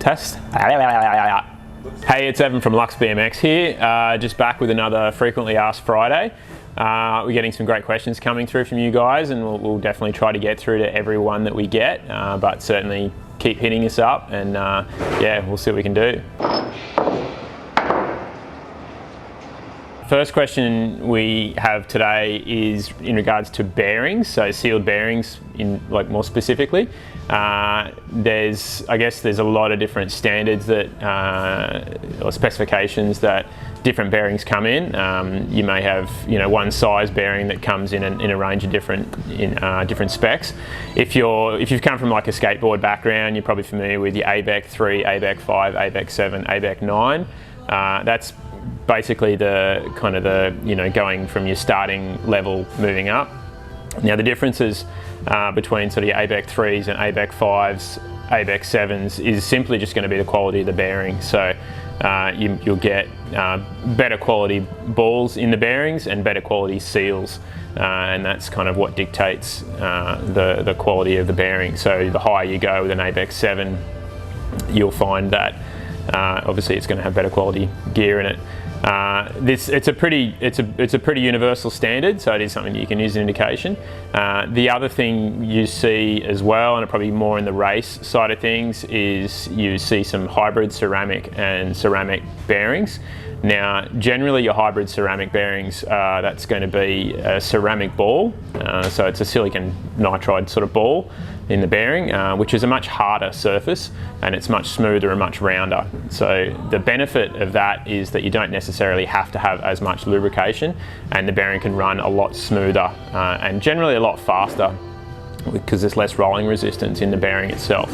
Test. Hey, it's Evan from LUXBMX here, just back with another Frequently Asked Friday. We're getting some great questions coming through from you guys, and we'll definitely try to get through to every one that we get, but certainly keep hitting us up, and yeah, we'll see what we can do. First question we have today is in regards to bearings, so sealed bearings more specifically. I guess there's a lot of different standards that or specifications that different bearings come in. You may have one size bearing that comes in a range of different specs. If you've come from like a skateboard background, you're probably familiar with your ABEC 3, ABEC 5, ABEC 7, ABEC 9. That's basically going from your starting level moving up. Now the differences between sort of your ABEC 3s and ABEC 5s, ABEC 7s is simply just going to be the quality of the bearing. So you'll get better quality balls in the bearings and better quality seals, and that's kind of what dictates the quality of the bearing. So the higher you go with an ABEC 7, you'll find that obviously it's going to have better quality gear in it. It's a pretty universal standard, so it is something you can use as an indication. The other thing you see as well, and probably more in the race side of things, is you see some hybrid ceramic and ceramic bearings. Now, generally your hybrid ceramic bearings, that's going to be a ceramic ball, so it's a silicon nitride sort of ball in the bearing, which is a much harder surface, and it's much smoother and much rounder. So the benefit of that is that you don't necessarily have to have as much lubrication, and the bearing can run a lot smoother and generally a lot faster because there's less rolling resistance in the bearing itself.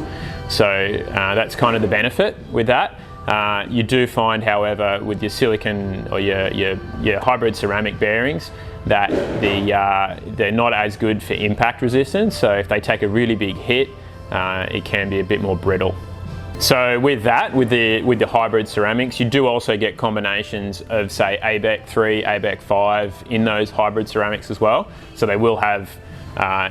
So that's kind of the benefit with that. You do find, however, with your silicon or your hybrid ceramic bearings, that they're not as good for impact resistance. So if they take a really big hit, it can be a bit more brittle. So with that, with the hybrid ceramics, you do also get combinations of, say, ABEC 3, ABEC 5 in those hybrid ceramics as well. So they will have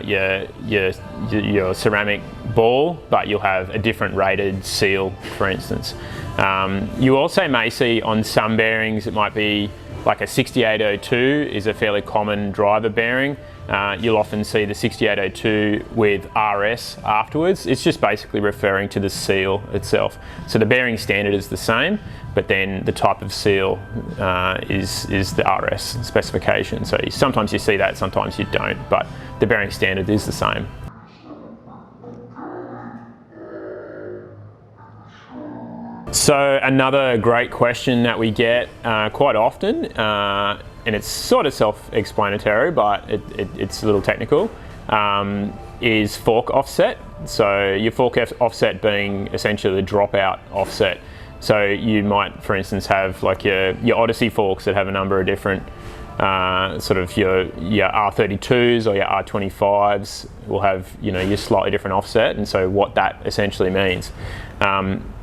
your ceramic ball, but you'll have a different rated seal, for instance. You also may see on some bearings, it might be like a 6802 is a fairly common driver bearing. You'll often see the 6802 with RS afterwards. It's just basically referring to the seal itself. So the bearing standard is the same, but then the type of seal is the RS specification. So sometimes you see that, sometimes you don't, but the bearing standard is the same. So another great question that we get quite often, and it's sort of self-explanatory, but it's a little technical, is fork offset. So your fork offset being essentially the dropout offset. So you might, for instance, have like your Odyssey forks that have a number of different sort of your R32s or your R25s will have your slightly different offset, and so what that essentially means.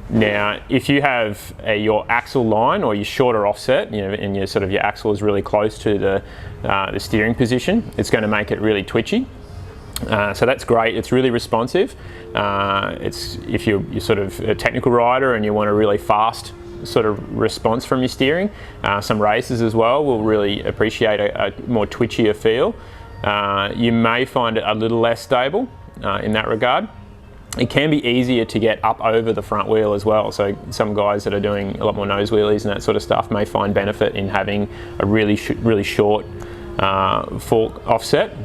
Now, if you have your axle line or your shorter offset, and your axle is really close to the steering position, it's going to make it really twitchy. So that's great. It's really responsive. If you're sort of a technical rider and you want a really fast sort of response from your steering, some racers as well will really appreciate a more twitchier feel. You may find it a little less stable in that regard. It can be easier to get up over the front wheel as well. So some guys that are doing a lot more nose wheelies and that sort of stuff may find benefit in having a really short fork offset.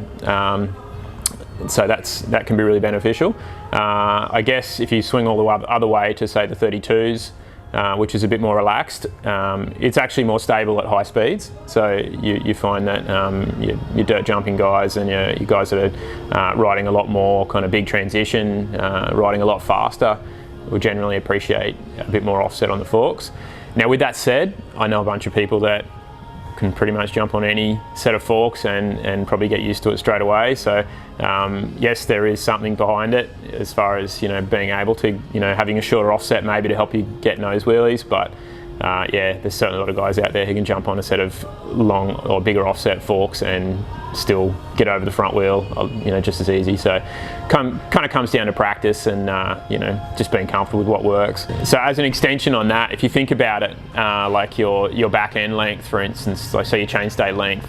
So that can be really beneficial. I guess if you swing all the other way to, say, the 32s, which is a bit more relaxed, it's actually more stable at high speeds. So you find that your dirt jumping guys and your guys that are riding a lot more kind of big transition, riding a lot faster, will generally appreciate a bit more offset on the forks. Now, with that said, I know a bunch of people that can pretty much jump on any set of forks and probably get used to it straight away. So yes, there is something behind it as far as being able to having a shorter offset maybe to help you get nose wheelies, but yeah, there's certainly a lot of guys out there who can jump on a set of long or bigger offset forks and still get over the front wheel, you know, just as easy. So kind of comes down to practice and you know, just being comfortable with what works. So as an extension on that, if you think about it, like your back end length, for instance, like say your chainstay length,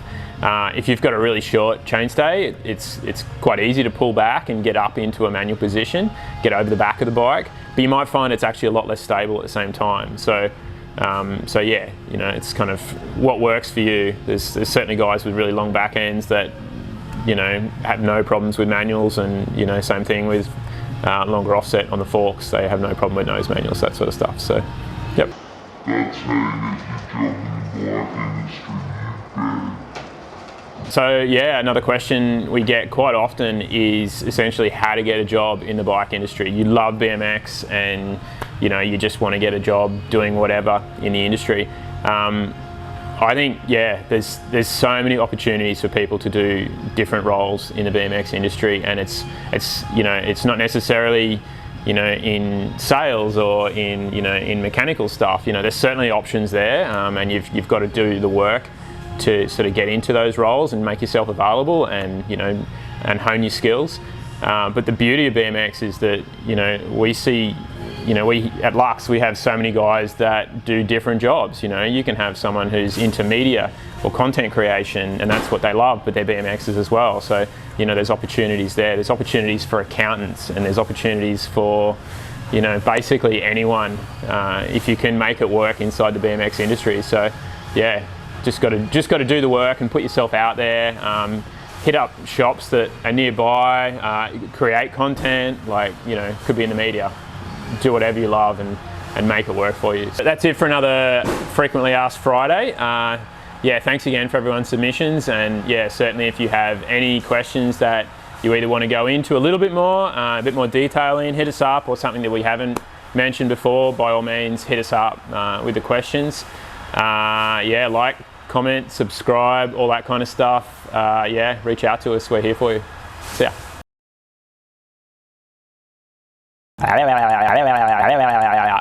if you've got a really short chainstay, it's quite easy to pull back and get up into a manual position, get over the back of the bike, but you might find it's actually a lot less stable at the same time. So so yeah, you know, it's kind of what works for you. There's certainly guys with really long back ends that, you know, have no problems with manuals, and you know, same thing with longer offset on the forks. They have no problem with nose manuals, that sort of stuff. So, yep. That's how you get your job in the bike industry. So yeah, another question we get quite often is essentially how to get a job in the bike industry. You love BMX and you know, you just want to get a job doing whatever in the industry. I think, yeah, there's so many opportunities for people to do different roles in the BMX industry, and it's you know, it's not necessarily, you know, in sales or in, you know, in mechanical stuff. You know, there's certainly options there, and you've got to do the work to sort of get into those roles and make yourself available, and you know, and hone your skills. But the beauty of BMX is that, you know, we see, you know, we at Lux, we have so many guys that do different jobs. You know, you can have someone who's into media or content creation, and that's what they love, but they're BMXers as well. So, you know, there's opportunities there. There's opportunities for accountants, and there's opportunities for, you know, basically anyone, if you can make it work inside the BMX industry. So, yeah, just got to do the work and put yourself out there. Hit up shops that are nearby, create content, like, you know, could be in the media. Do whatever you love and make it work for you. So that's it for another Frequently Asked Friday. Yeah, thanks again for everyone's submissions, and yeah, certainly if you have any questions that you either want to go into a little bit more detail in, hit us up, or something that we haven't mentioned before, by all means hit us up with the questions. Yeah, like, comment, subscribe, all that kind of stuff. Yeah, reach out to us, we're here for you. See ya.